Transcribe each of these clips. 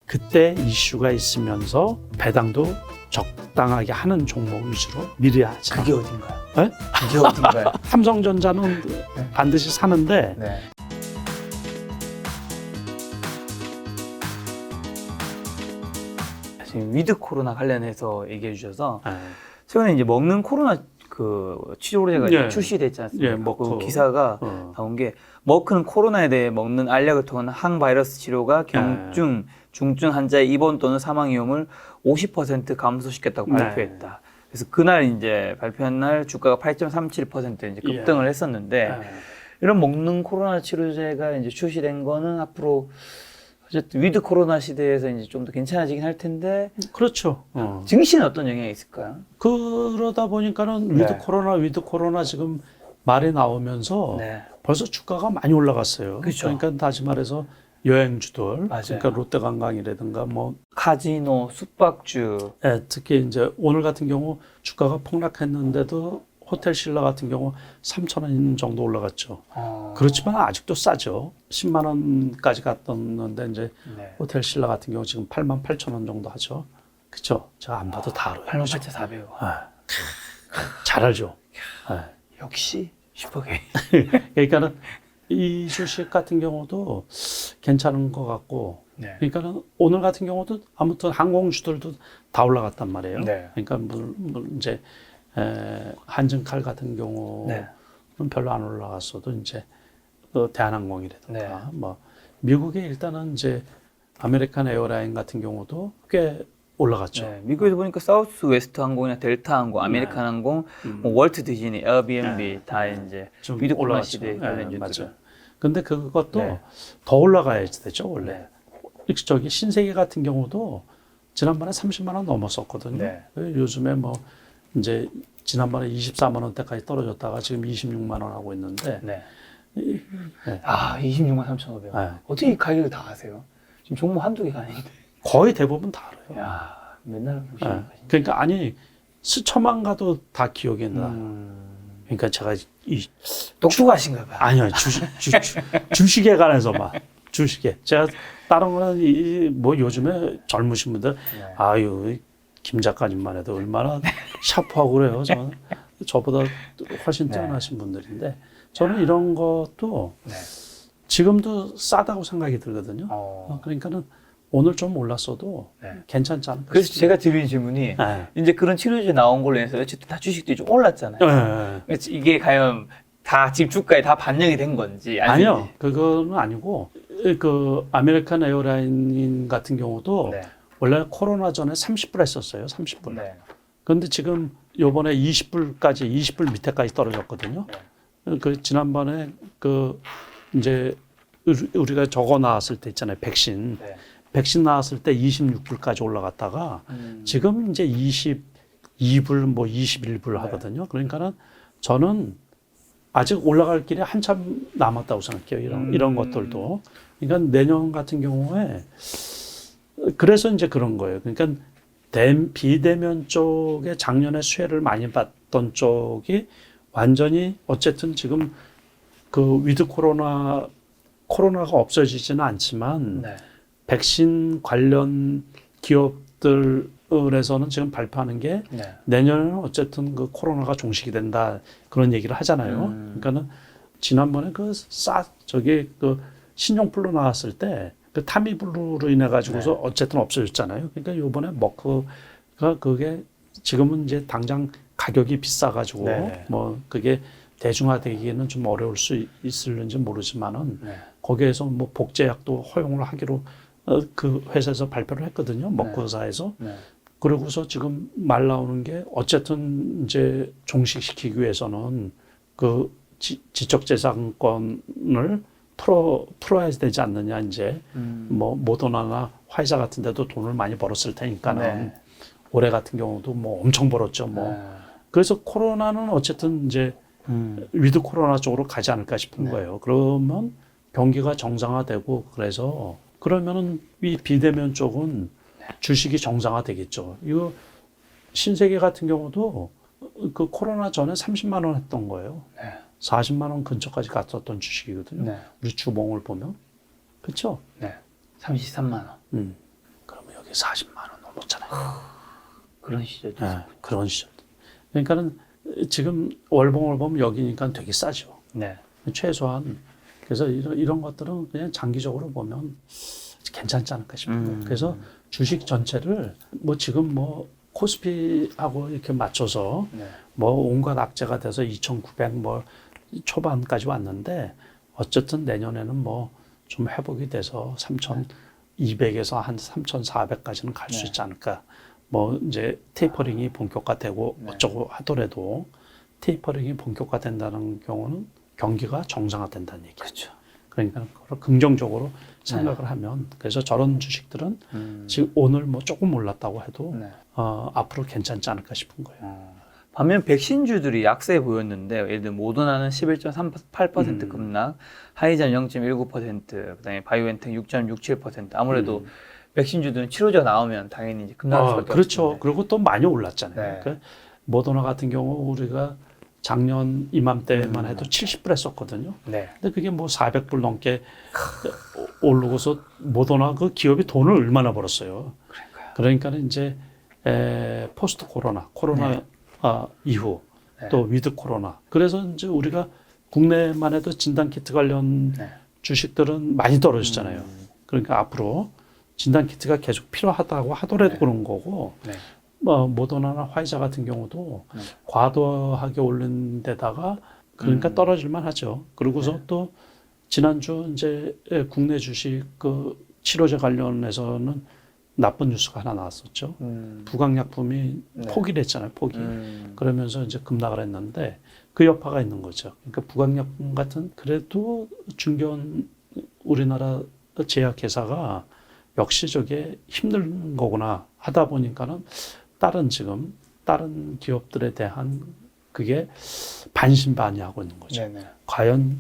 그때 이슈가 있으면서 배당도 적당하게 하는 종목 위주로 미리 하자. 그게 어딘가요? 네? 그게 어딘가요? 삼성전자는 반드시 사는데 네. 지금 위드 코로나 관련해서 얘기해 주셔서 최근에 이제 먹는 코로나 그 치료제가 예. 출시됐지 않습니까? 예, 머크. 그 기사가 나온 게 머크는 코로나에 대해 먹는 알약을 통한 항바이러스 치료가 경증, 중증 환자의 입원 또는 사망 위험을 50% 감소시켰다고 네. 발표했다. 그래서 그날 이제 발표한 날 주가가 8.37% 이제 급등을 했었는데 이런 먹는 코로나 치료제가 이제 출시된 거는 앞으로 어쨌든 위드 코로나 시대에서 이제 좀 더 괜찮아지긴 할 텐데 그렇죠. 증시는 어떤 영향이 있을까요? 그러다 보니까는 네. 위드 코로나 지금 말이 나오면서 네. 벌써 주가가 많이 올라갔어요. 그렇죠. 그러니까 다시 말해서 여행주들, 맞아요. 그러니까 롯데관광이라든가 뭐 카지노, 숙박주. 예, 특히 이제 오늘 같은 경우 주가가 폭락했는데도 호텔 신라 같은 경우 3,000원 정도 올라갔죠. 그렇지만 아직도 싸죠. 10만 원까지 갔었는데 이제 네. 호텔 신라 같은 경우 지금 88,000원 정도 하죠. 그렇죠? 제가 안 봐도 다 알아요. 88,400원. 잘 알죠. 역시 슈퍼게임. 그러니까는 이 주식 같은 경우도 괜찮은 것 같고, 네. 그러니까는 오늘 같은 경우도 아무튼 항공주들도 다 올라갔단 말이에요. 네. 그러니까 이제 한증칼 같은 경우는 네. 별로 안 올라갔어도 이제 대한항공이라든가 네. 뭐 미국에 일단은 이제 아메리칸 에어라인 같은 경우도 꽤 올라갔죠. 네. 미국에서 보니까 사우스 웨스트 항공이나 델타 항공, 아메리칸 항공, 뭐 월트 디즈니, 에어비앤비 다 이제 좀 위드 코로나 올라갔죠. 시대에 관련주들. 맞아요. 근데 그것도 네. 더 올라가야지 되죠, 원래. 네. 저기 신세계 같은 경우도 지난번에 30만 원 넘었었거든요. 네. 요즘에 뭐 이제 지난번에 24만 원대까지 떨어졌다가 지금 26만 원 하고 있는데 네. 네. 아, 26만 3,500원. 네. 어떻게 이 가격을 다 아세요? 지금 종목 한두 개가 아닌데. 거의 대부분 다 알아요. 야, 맨날 보시는 네. 거지. 그러니까 아니 스쳐만 가도 다 기억이 나. 그러니까 제가 똑똑하신가 봐요. 아니요 주식에 관해서만 주식에 제가 다른 거는 뭐 요즘에 젊으신 분들 네. 아유 김 작가님만 해도 얼마나 샤프하고 그래요. 저보다 훨씬 네. 뛰어나신 분들인데 저는 이런 것도 네. 지금도 싸다고 생각이 들거든요. 어. 그러니까는 오늘 좀 올랐어도 네. 괜찮지 않을까 그래서 싶어요. 제가 드리는 질문이 네. 이제 그런 치료제 나온 걸로 해서 어쨌든 다 주식들이 좀 올랐잖아요. 네. 그래서 이게 과연 다 지금 주가에 다 반영이 된 건지 아니요, 그거는 아니고 그 아메리칸 에어라인 같은 경우도 네. 원래 코로나 전에 30불 했었어요. 30불. 네. 그런데 지금 요번에 20불까지 20불 밑에까지 떨어졌거든요. 그 지난번에 그 이제 우리가 저거 나왔을 때 있잖아요. 백신. 네. 백신 나왔을 때 26불까지 올라갔다가 지금 이제 22불 뭐 21불 하거든요. 그러니까는 저는 아직 올라갈 길이 한참 남았다고 생각해요. 이런 것들도. 그러니까 내년 같은 경우에 그래서 이제 그런 거예요. 그러니까 비대면 쪽에 작년에 수혜를 많이 받던 쪽이 완전히 어쨌든 지금 그 위드 코로나가 없어지지는 않지만 네. 백신 관련 기업들에서는 지금 발표하는 게 네. 내년에는 어쨌든 그 코로나가 종식이 된다 그런 얘기를 하잖아요. 그러니까는 지난번에 그 신종플루 나왔을 때 그 타미블루로 인해 가지고서 네. 어쨌든 없어졌잖아요. 그러니까 요번에 머크가 그게 지금은 이제 당장 가격이 비싸 가지고 네. 뭐 그게 대중화되기에는 좀 어려울 수 있을는지 모르지만은 네. 거기에서 뭐 복제약도 허용을 하기로 그 회사에서 발표를 했거든요. 머크사에서. 네. 그러고서 지금 말 나오는 게 어쨌든 이제 종식시키기 위해서는 그 지적재산권을 풀어야 되지 않느냐 이제 뭐 모더나나 화이자 같은 데도 돈을 많이 벌었을 테니까는 네. 올해 같은 경우도 뭐 엄청 벌었죠. 뭐 네. 그래서 코로나는 어쨌든 이제 위드 코로나 쪽으로 가지 않을까 싶은 네. 거예요. 그러면 경기가 정상화되고 그래서 그러면은 이 비대면 쪽은 주식이 정상화되겠죠. 이거 신세계 같은 경우도 그 코로나 전에 30만 원 했던 거예요. 네. 40만 원 근처까지 갔었던 주식이거든요. 네. 우리 주봉을 보면. 그렇죠? 네. 33만 원. 그게 40만 원 넘었잖아요. 그런 시절. 예, 그런 시절. 그러니까는 지금 월봉을 보면 여기니까 되게 싸죠. 네. 최소한 그래서 이런 것들은 그냥 장기적으로 보면 괜찮지 않을까 싶은 거예요. 그래서 주식 전체를 뭐 지금 뭐 코스피하고 이렇게 맞춰서 네. 뭐 온갖 악재가 돼서 2,900 뭐 초반까지 왔는데 어쨌든 내년에는 뭐 좀 회복이 돼서 3,200에서 한 3,400까지는 갈 수 있지 않을까. 뭐 이제 테이퍼링이 본격화되고 어쩌고 하더라도 테이퍼링이 본격화된다는 경우는 경기가 정상화된다는 얘기죠. 그렇죠. 그러니까 그걸 긍정적으로 생각을 하면 그래서 저런 주식들은 지금 오늘 뭐 조금 올랐다고 해도 앞으로 괜찮지 않을까 싶은 거예요. 반면 백신주들이 약세 보였는데 예를 들면 모더나는 11.38% 급락, 화이자는 0.19%, 그다음에 바이오엔텍 6.67%. 아무래도 백신주들은 치료제가 나오면 당연히 이제 급락할 수밖에 그렇죠. 없는데. 그리고 또 많이 올랐잖아요. 네. 그 모더나 같은 경우 우리가 작년 이맘때만 해도 70불 했었거든요. 네. 근데 그게 뭐 400불 넘게 오르고서 모더나 그 기업이 돈을 얼마나 벌었어요. 그러니까는 이제 포스트 코로나 이후 또 위드 코로나. 그래서 이제 우리가 국내만 해도 진단키트 관련 주식들은 많이 떨어졌잖아요. 그러니까 앞으로 진단키트가 계속 필요하다고 하더라도 그런 거고 뭐 모더나나 화이자 같은 경우도 과도하게 올린 데다가 그러니까 떨어질만 하죠. 그러고서 또 지난주 이제 국내 주식 그 치료제 관련해서는 나쁜 뉴스가 하나 나왔었죠. 부강약품이 포기를 했잖아요. 포기. 그러면서 이제 급락을 했는데 그 여파가 있는 거죠. 그러니까 부강약품 같은 그래도 중견 우리나라 제약회사가 역시 저게 힘든 거구나 하다 보니까는 다른 기업들에 대한 그게 반신반의하고 있는 거죠. 네네. 과연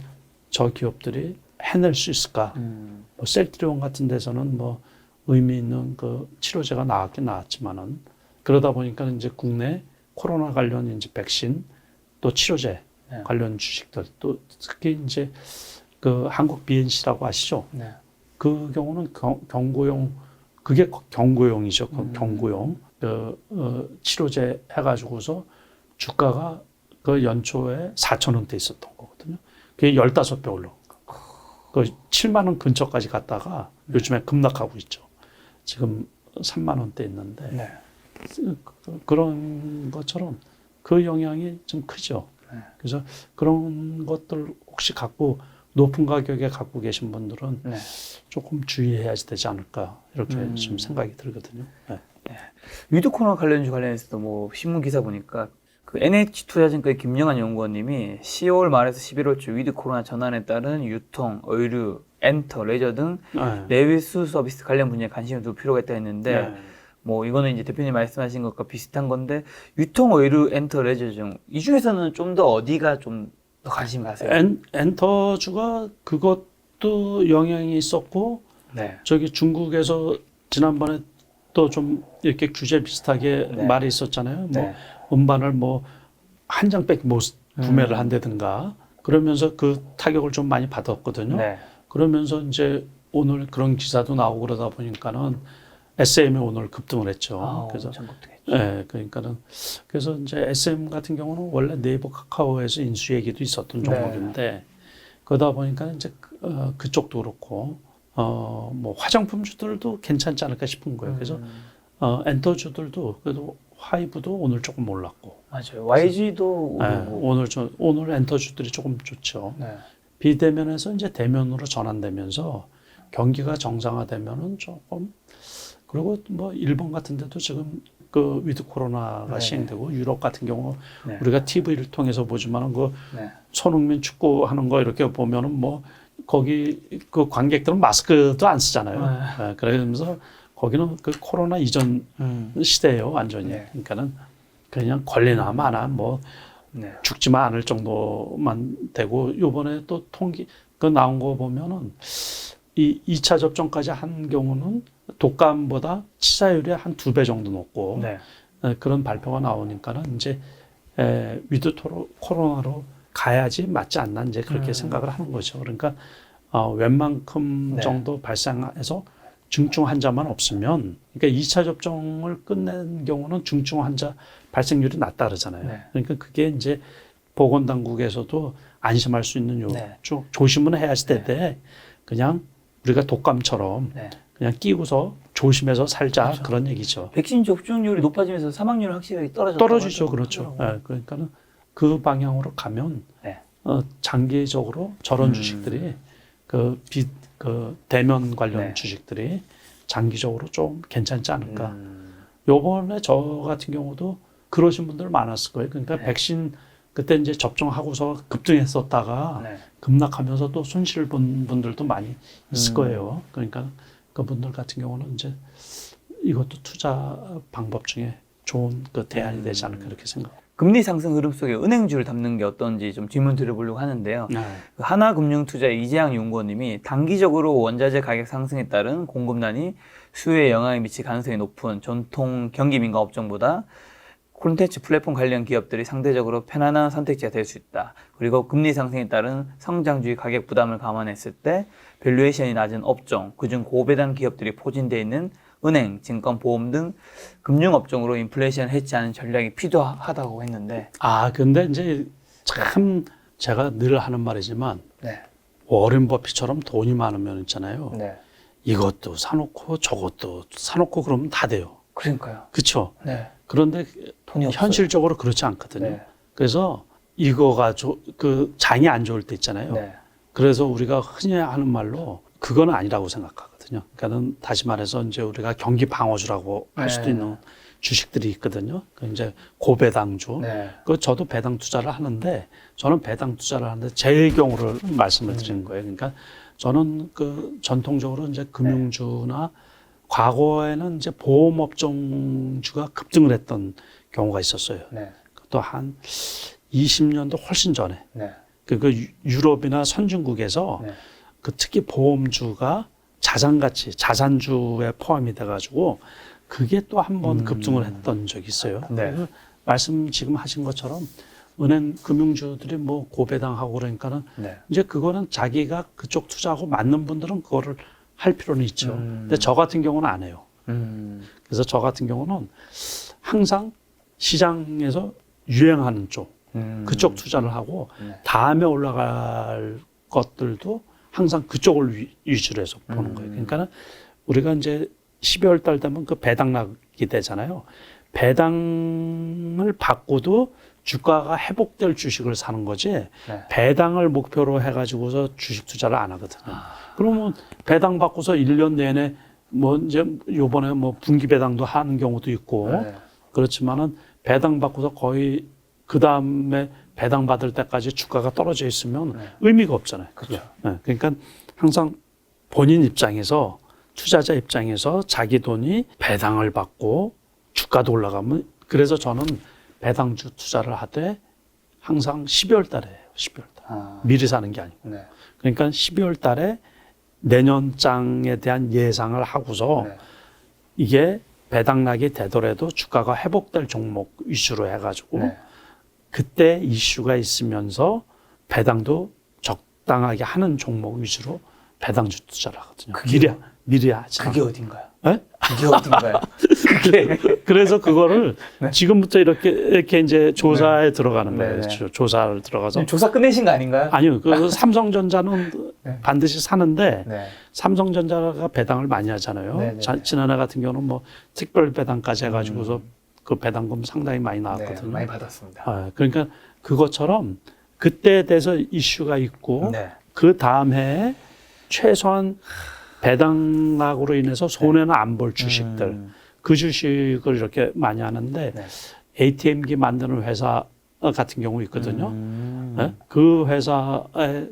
저 기업들이 해낼 수 있을까? 뭐 셀트리온 같은 데서는 뭐 의미 있는 그 치료제가 나왔긴 나왔지만은 그러다 보니까 이제 국내 코로나 관련 이제 백신 또 치료제 관련 주식들 또 특히 이제 그 한국 BNC라고 아시죠? 그 경우는 경구용 그게 경구용이죠. 경구용 치료제 해가지고서 주가가 그 연초에 4,000원대 있었던 거거든요. 그게 15배 올라. 그 7만 원 근처까지 갔다가 요즘에 급락하고 있죠. 지금 3만 원대 있는데 그런 것처럼 그 영향이 좀 크죠. 그래서 그런 것들 혹시 갖고 높은 가격에 갖고 계신 분들은 조금 주의해야 되지 않을까 이렇게 좀 생각이 들거든요. 위드 코로나 관련해서도 뭐 신문 기사 보니까 그 NH투자증권의 김영환 연구원님이 10월 말에서 11월 초 위드 코로나 전환에 따른 유통, 의류, 엔터, 레저 등 내외수 서비스 관련 분야에 관심을 둘 필요가 있다 했는데 뭐 이거는 이제 대표님 말씀하신 것과 비슷한 건데 유통, 의류, 엔터, 레저 중 이 중에서는 좀 더 어디가 좀 더 관심 가세요? 엔터주가 그것도 영향이 있었고 저기 중국에서 지난번에 또 좀 이렇게 규제 비슷하게 말이 있었잖아요. 뭐 음반을 뭐 한 장밖에 못 구매를 한다든가 그러면서 그 타격을 좀 많이 받았거든요. 그러면서 이제 오늘 그런 기사도 나오고 그러다 보니까는 SM이 오늘 급등을 했죠. 그래서 그러니까는 그래서 이제 SM 같은 경우는 원래 네이버 카카오에서 인수 얘기도 있었던 종목인데 그러다 보니까 이제 그쪽도 그렇고 뭐 화장품주들도 괜찮지 않을까 싶은 거예요. 그래서 엔터주들도 그래도 하이브도 오늘 조금 올랐고 맞아요. YG도 오늘 엔터주들이 조금 좋죠. 비대면에서 이제 대면으로 전환되면서 경기가 정상화되면은 조금 그리고 뭐 일본 같은 데도 지금 그 위드 코로나가 시행되고 유럽 같은 경우 우리가 TV를 통해서 보지만은 그 손흥민 축구하는 거 이렇게 보면은 뭐 거기 그 관객들은 마스크도 안 쓰잖아요. 그러면서 거기는 그 코로나 이전 시대예요, 완전히. 그러니까는 그냥 걸리나 마나 뭐 죽지만 않을 정도만 되고 요번에 또 그 나온 거 보면은 이 2차 접종까지 한 경우는 독감보다 치사율이 한 2배 정도 높고 그런 발표가 나오니까는 이제 위드 코로나로 가야지 맞지 않나 이제 그렇게 생각을 하는 거죠. 그러니까 웬만큼 정도 발생해서 중증 환자만 없으면, 그러니까 2차 접종을 끝낸 경우는 중증 환자 발생률이 낮다 그러잖아요. 네. 그러니까 그게 이제 보건당국에서도 안심할 수 있는 네. 조심은 해야지 되는데 그냥 우리가 독감처럼 네. 그냥 끼고서 조심해서 살자 그렇죠. 그런 얘기죠. 백신 접종률이 높아지면서 사망률이 확실히 떨어지죠, 그렇죠. 네, 그러니까는 그 방향으로 가면 네. 장기적으로 저런 주식들이 그 대면 관련 네. 주식들이 장기적으로 좀 괜찮지 않을까. 요번에 저 같은 경우도 그러신 분들 많았을 거예요. 그러니까 네. 백신 그때 이제 접종하고서 급등했었다가 네. 급락하면서 또 손실 본 분들도 많이 있을 거예요. 그러니까 그분들 같은 경우는 이제 이것도 투자 방법 중에 좋은 그 대안이 되지 않을까 이렇게 생각합니다. 금리 상승 흐름 속에 은행주를 담는 게 어떤지 좀 질문 드려보려고 하는데요. 네. 하나금융투자의 이재양 연구원님이 단기적으로 원자재 가격 상승에 따른 공급난이 수요에 영향을 미칠 가능성이 높은 전통 경기민감 업종보다 콘텐츠 플랫폼 관련 기업들이 상대적으로 편안한 선택지가 될 수 있다. 그리고 금리 상승에 따른 성장주의 가격 부담을 감안했을 때 밸류에이션이 낮은 업종, 그중 고배당 기업들이 포진되어 있는 은행, 증권, 보험 등 금융업종으로 인플레이션을 해치하는 전략이 필요하다고 했는데. 근데 이제 참 제가 늘 하는 말이지만 네. 워렌 버핏처럼 돈이 많으면 있잖아요. 네. 이것도 사놓고 저것도 사놓고 그러면 다 돼요. 그러니까요. 그렇죠? 네. 그런데 돈이 없어요. 현실적으로 그렇지 않거든요. 네. 그래서 이거가 그 장이 안 좋을 때 있잖아요. 네. 그래서 우리가 흔히 하는 말로 그건 아니라고 생각하거든요. 그러니까는 다시 말해서 이제 우리가 경기 방어주라고 할 수도 네. 있는 주식들이 있거든요. 그 이제 고배당주. 네. 그 저도 배당 투자를 하는데 저는 배당 투자를 하는데 제 경우를 말씀을 드리는 거예요. 그러니까 저는 그 전통적으로 이제 금융주나 과거에는 이제 보험업종주가 급등을 했던 경우가 있었어요. 네. 또 한 20년도 훨씬 전에 네. 그 유럽이나 선진국에서 네. 그 특히 보험주가 자산가치, 자산주에 포함이 돼가지고 그게 또 한 번 급등을 했던 적이 있어요. 네. 그래서 말씀 지금 하신 것처럼 은행 금융주들이 뭐 고배당하고 그러니까는 네. 이제 그거는 자기가 그쪽 투자하고 맞는 분들은 그거를 할 필요는 있죠. 근데 저 같은 경우는 안 해요. 그래서 저 같은 경우는 항상 시장에서 유행하는 쪽, 그쪽 투자를 하고 네. 다음에 올라갈 것들도 항상 그쪽을 위주로 해서 보는 거예요. 그러니까는 우리가 이제 12월 달 되면 그 배당락이 되잖아요. 배당을 받고도 주가가 회복될 주식을 사는 거지 네. 배당을 목표로 해가지고서 주식 투자를 안 하거든요. 그러면 배당 받고서 1년 내내 뭐 이제 요번에 뭐 분기 배당도 하는 경우도 있고 네. 그렇지만은 배당 받고서 거의 그 다음에 배당 받을 때까지 주가가 떨어져 있으면 네. 의미가 없잖아요. 그렇죠. 네. 그러니까 항상 본인 입장에서 투자자 입장에서 자기 돈이 배당을 받고 주가도 올라가면 그래서 저는 배당주 투자를 하되 항상 12월 달에 해요. 12월 달. 미리 사는 게 아니고. 네. 그러니까 12월 달에 내년 장에 대한 예상을 하고서 네. 이게 배당락이 되더라도 주가가 회복될 종목 위주로 해가지고 네. 그때 이슈가 있으면서 배당도 적당하게 하는 종목 위주로 배당주 투자를 하거든요. 미리 하지. 그게 어딘가요? 네? 그게 어딘가요? 그게. 그래서 그거를 네. 지금부터 이렇게 이제 조사에 들어가는 네, 거예요. 네. 조사를 들어가서. 조사 끝내신 거 아닌가요? 아니요. 그 삼성전자는 네. 반드시 사는데 네. 삼성전자가 배당을 많이 하잖아요. 네, 네, 네. 지난해 같은 경우는 뭐 특별 배당까지 해가지고서 그 배당금 상당히 많이 나왔거든요. 네, 많이 받았습니다. 그러니까 그것처럼 그때에 대해서 이슈가 있고 네. 그 다음 해에 최소한 배당락으로 인해서 손해는 안 볼 주식들 그 주식을 이렇게 많이 하는데 네. ATM기 만드는 회사 같은 경우 있거든요. 네? 그 회사에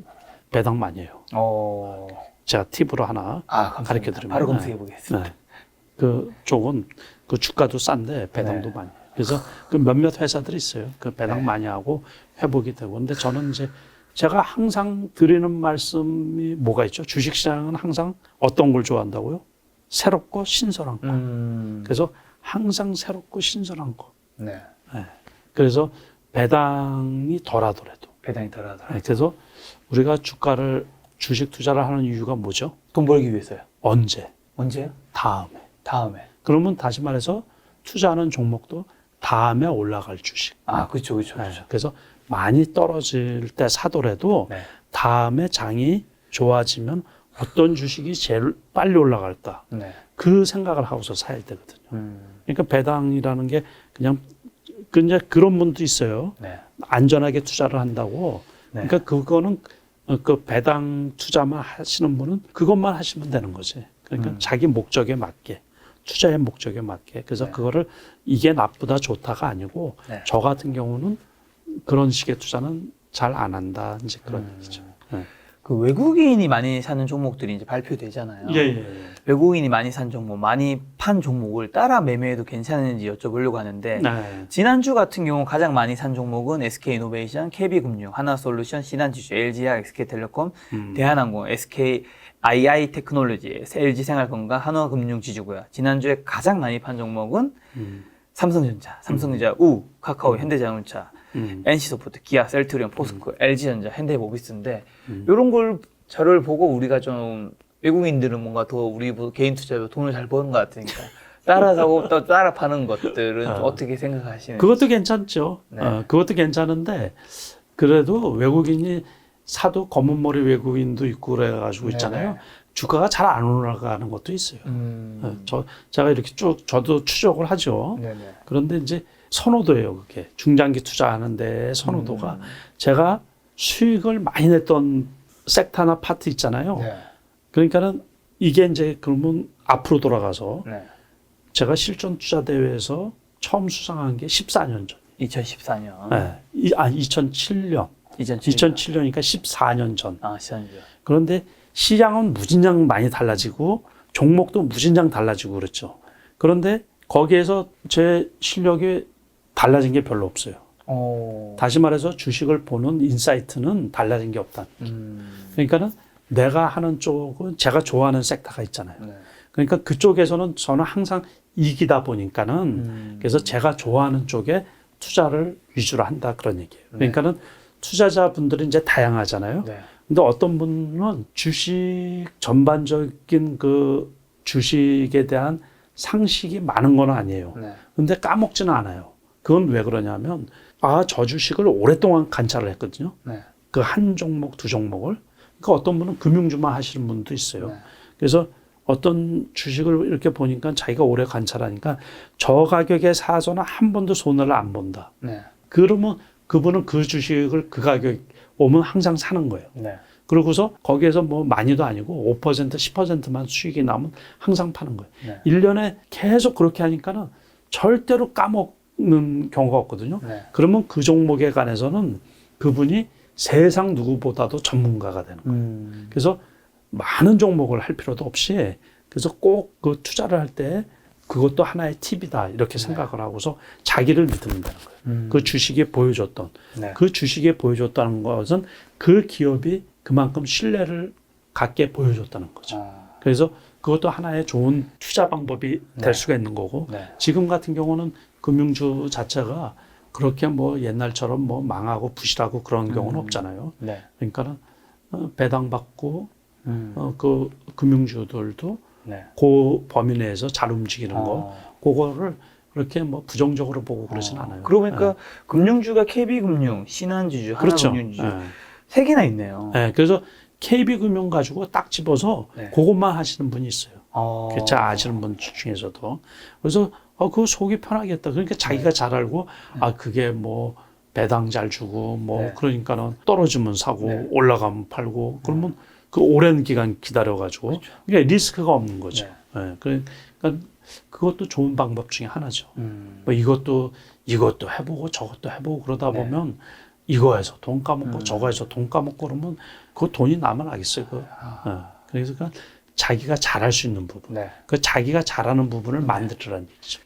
배당 많이 해요. 제가 팁으로 하나 가르쳐 드리면 바로 검색해 보겠습니다. 네. 그 쪽은 그 주가도 싼데 배당도 많이 해요. 그래서 그 몇몇 회사들이 있어요. 그 배당 많이 하고 회복이 되고. 근데 저는 이제 제가 항상 드리는 말씀이 뭐가 있죠? 주식시장은 항상 어떤 걸 좋아한다고요? 새롭고 신선한 거. 그래서 항상 새롭고 신선한 거. 네. 네. 그래서 배당이 덜하더라도. 배당이 덜하더라도. 네. 그래서 우리가 주식 투자를 하는 이유가 뭐죠? 돈 벌기 위해서요. 언제? 언제요? 다음에. 그러면 다시 말해서 투자하는 종목도 다음에 올라갈 주식. 그렇죠. 그래서 많이 떨어질 때 사더라도 네. 다음에 장이 좋아지면 어떤 주식이 제일 빨리 올라갈까? 네. 그 생각을 하고서 사야 되거든요. 그러니까 배당이라는 게 그냥 그런 분도 있어요. 네. 안전하게 투자를 한다고. 네. 그러니까 그거는 그 배당 투자만 하시는 분은 그것만 하시면 되는 거지. 그러니까 자기 목적에 맞게, 투자의 목적에 맞게. 그래서 네. 그거를 이게 나쁘다 좋다가 아니고 네. 저 같은 경우는 그런 식의 투자는 잘 안 한다. 이제 그런 얘기죠. 네. 그 외국인이 많이 사는 종목들이 이제 발표되잖아요. 외국인이 많이 산 종목, 많이 판 종목을 따라 매매해도 괜찮은지 여쭤보려고 하는데 네. 지난주 같은 경우 가장 많이 산 종목은 SK이노베이션, KB금융, 하나솔루션, 신한지주, LG화학, SK텔레콤, 대한항공, SKII 테크놀로지, LG생활건강, 한화금융지주고요. 지난주에 가장 많이 판 종목은 삼성전자, 우, 카카오, 현대자동차, NC소프트, 기아, 셀트리온, 포스코, LG전자, 현대모비스인데 이런 걸 저를 보고 우리가 좀 외국인들은 뭔가 더 우리 개인 투자로 돈을 잘 버는 것 같으니까 따라 사고 또 따라 파는 것들은 어떻게 생각하시는지? 그것도 괜찮죠. 네. 그것도 괜찮은데 그래도 외국인이 사도 검은 머리 외국인도 있고 그래가지고 있잖아요. 네네. 주가가 잘 안 올라가는 것도 있어요. 제가 이렇게 쭉 저도 추적을 하죠. 네네. 그런데 이제 선호도예요. 그게 중장기 투자하는데 선호도가 제가 수익을 많이 냈던 섹터나 파트 있잖아요. 네. 그러니까는 이게 이제 그러면 앞으로 돌아가서 네. 제가 실전 투자 대회에서 처음 수상한 게 14년 전. 2014년. 네. 2007년. 2007년이니까 14년 전. 시장이죠. 그런데 시장은 무진장 많이 달라지고 종목도 무진장 달라지고 그렇죠. 그런데 거기에서 제 실력이 달라진 게 별로 없어요. 다시 말해서 주식을 보는 인사이트는 달라진 게 없다. 그러니까는 내가 하는 쪽은 제가 좋아하는 섹터가 있잖아요. 네. 그러니까 그쪽에서는 저는 항상 이기다 보니까는 그래서 제가 좋아하는 쪽에 투자를 위주로 한다 그런 얘기예요. 그러니까는 투자자분들이 이제 다양하잖아요. 네. 근데 어떤 분은 주식 전반적인 그 주식에 대한 상식이 많은 건 아니에요. 네. 근데 까먹지는 않아요. 그건 왜 그러냐면 저 주식을 오랫동안 관찰을 했거든요. 네. 그 한 종목, 두 종목을. 그러니까 어떤 분은 금융주만 하시는 분도 있어요. 네. 그래서 어떤 주식을 이렇게 보니까 자기가 오래 관찰하니까 저 가격에 사서는 한 번도 손해를 안 본다. 네. 그러면 그분은 그 주식을 그 가격 오면 항상 사는 거예요. 네. 그러고서 거기에서 뭐 많이도 아니고 5%, 10%만 수익이 나면 항상 파는 거예요. 네. 1년에 계속 그렇게 하니까는 절대로 까먹는 경우가 없거든요. 네. 그러면 그 종목에 관해서는 그분이 세상 누구보다도 전문가가 되는 거예요. 그래서 많은 종목을 할 필요도 없이 그래서 꼭 그 투자를 할 때 그것도 하나의 팁이다 이렇게 생각을 하고서 자기를 믿으면 되는 거예요. 그 주식이 보여줬던 네. 그 주식이 보여줬다는 것은 그 기업이 그만큼 신뢰를 갖게 보여줬다는 거죠. 그래서 그것도 하나의 좋은 투자 방법이 될 수가 있는 거고 네. 지금 같은 경우는 금융주 자체가 그렇게 뭐 옛날처럼 뭐 망하고 부실하고 그런 경우는 없잖아요. 네. 그러니까는 배당받고 그 금융주들도 네. 그 범위 내에서 잘 움직이는 거 그거를 그렇게 뭐 부정적으로 보고 그러진 않아요. 그러고 보니까 금융주가 KB금융, 신한지주, 그렇죠. 하나금융지주 예. 세 개나 있네요. 네, 그래서 KB금융 가지고 딱 집어서 네. 그것만 하시는 분이 있어요. 잘 아시는 분 중에서도. 그래서 그거 속이 편하겠다. 그러니까 자기가 잘 알고 그게 뭐 배당 잘 주고 뭐 네. 그러니까는 떨어지면 사고 네. 올라가면 팔고 그러면 그 오랜 기간 기다려가지고 그렇죠. 그러니까 리스크가 없는 거죠. 네. 네, 그러니까 그것도 좋은 방법 중에 하나죠. 뭐 뭐 이것도 해보고 저것도 해보고 그러다 네. 보면 이거에서 돈 까먹고 저거에서 돈 까먹고 그러면 그 돈이 나면 알겠어요. 그래서 자기가 잘할 수 있는 부분, 네. 그 자기가 잘하는 부분을 만들으라는 얘기죠.